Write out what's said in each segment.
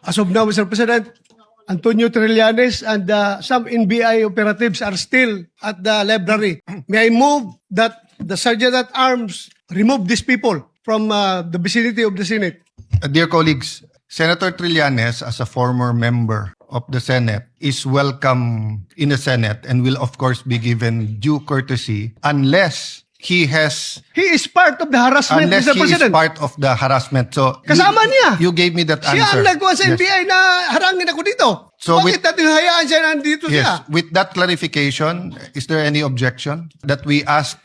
As of now, Mr. President, Antonio Trillanes and some NBI operatives are still at the library. May I move that the Sergeant at Arms remove these people from the vicinity of the Senate? Dear colleagues, Senator Trillanes, as a former member of the Senate, is welcome in the Senate and will of course be given due courtesy unless he has He is part of the harassment, unless Mr. he is President. part of the harassment. So Kasama niya. You gave me that Siya answer. ang nagawa sa Yes. NBI na harangin ako dito. So Bakit natin hayaan siya nandito Yes. siya? With that clarification, is there any objection that we ask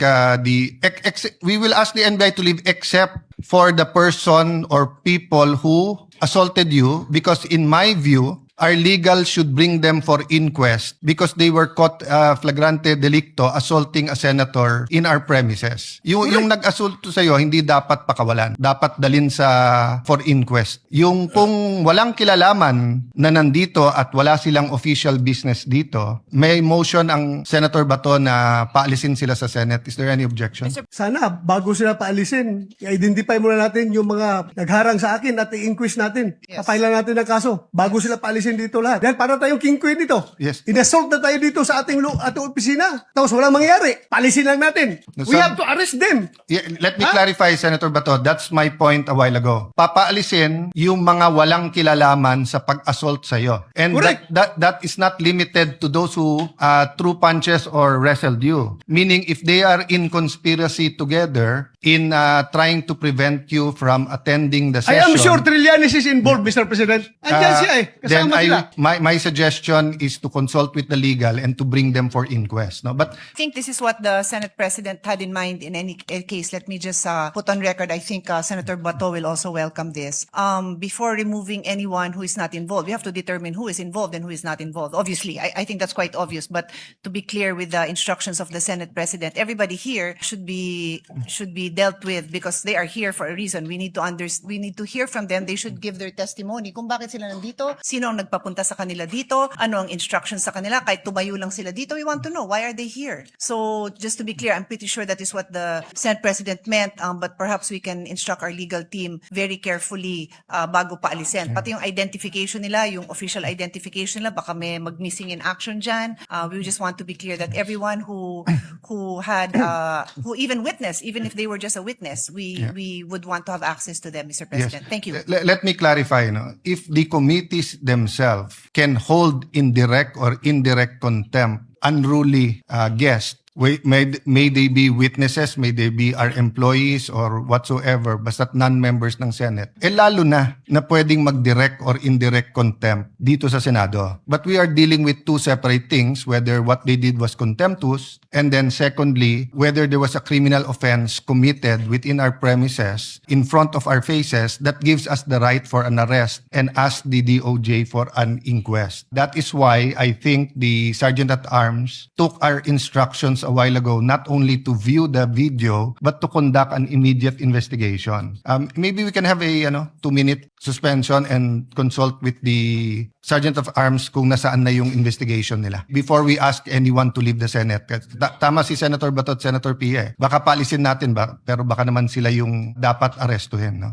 we will ask the NBI to leave except for the person or people who assaulted you, because in my view, our legal should bring them for inquest because they were caught flagrante delicto assaulting a senator in our premises. Yung nag-assault sa iyo hindi dapat pakawalan. Dapat dalin sa for inquest. Yung kung walang kilalaman na nandito at wala silang official business dito, may motion ang Senator Bato na paalisin sila sa Senate. Is there any objection? Sana, bago sila paalisin, i-identify muna natin yung mga nagharang sa akin at i-inquest natin. Yes. Kapailan natin ang kaso. Bago sila paalisin dito lahat. Dahil para tayong king queen dito. Yes. In-assault na tayo dito sa ating opisina. Tapos walang mangyari. Paalisin lang natin. We have to arrest them. Yeah, let me clarify, Senator Bato. That's my point a while ago. Papaalisin yung mga walang kilalaman sa pag-assault sa iyo. And Correct. that is not limited to those who threw punches or wrestled you. Meaning, if they are in conspiracy together in trying to prevent you from attending the I session. am sure Trillanes is involved, Mr. President. Andyan siya eh. Then Kasama sila. my suggestion is to consult with the legal and to bring them for inquest. No, but I think this is what the Senate President had in mind in any case. Let me just put on record, I think Senator Bato will also welcome this. Before removing anyone who is not involved, we have to determine who is involved and who is not involved. Obviously, I think that's quite obvious. But to be clear with the instructions of the Senate President, everybody here should be dealt with because they are here for a reason. We need to hear from them. They should give their testimony kung bakit sila nandito, sino ang nagpapunta sa kanila dito, ano ang instructions sa kanila, kahit tumayo lang sila dito, we want to know why are they here. So just to be clear, I'm pretty sure that is what the Senate President meant, but perhaps we can instruct our legal team very carefully bago paalisin. Pati yung identification nila, yung official identification nila, baka may mag-missing in action dyan. We just want to be clear that everyone who had who even witnessed, even if they were just a witness, we would want to have access to them, Mr. President. Thank you. Let me clarify. No? If the committees themselves can hold in direct or indirect contempt unruly guests, may they be witnesses, may they be our employees or whatsoever, basta't non-members ng Senate, lalo na pwedeng mag-direct or indirect contempt dito sa Senado. But we are dealing with two separate things, whether what they did was contemptuous, and then secondly, whether there was a criminal offense committed within our premises in front of our faces that gives us the right for an arrest and ask the DOJ for an inquest. That is why I think the Sergeant at Arms took our instructions a while ago not only to view the video but to conduct an immediate investigation. Maybe we can have a 2-minute suspension and consult with the Sergeant of Arms kung nasaan na yung investigation nila before we ask anyone to leave the Senate. Tama si Senator Bato at Senator Pia. Baka paalisin natin pero baka naman sila yung dapat arestuhin. No?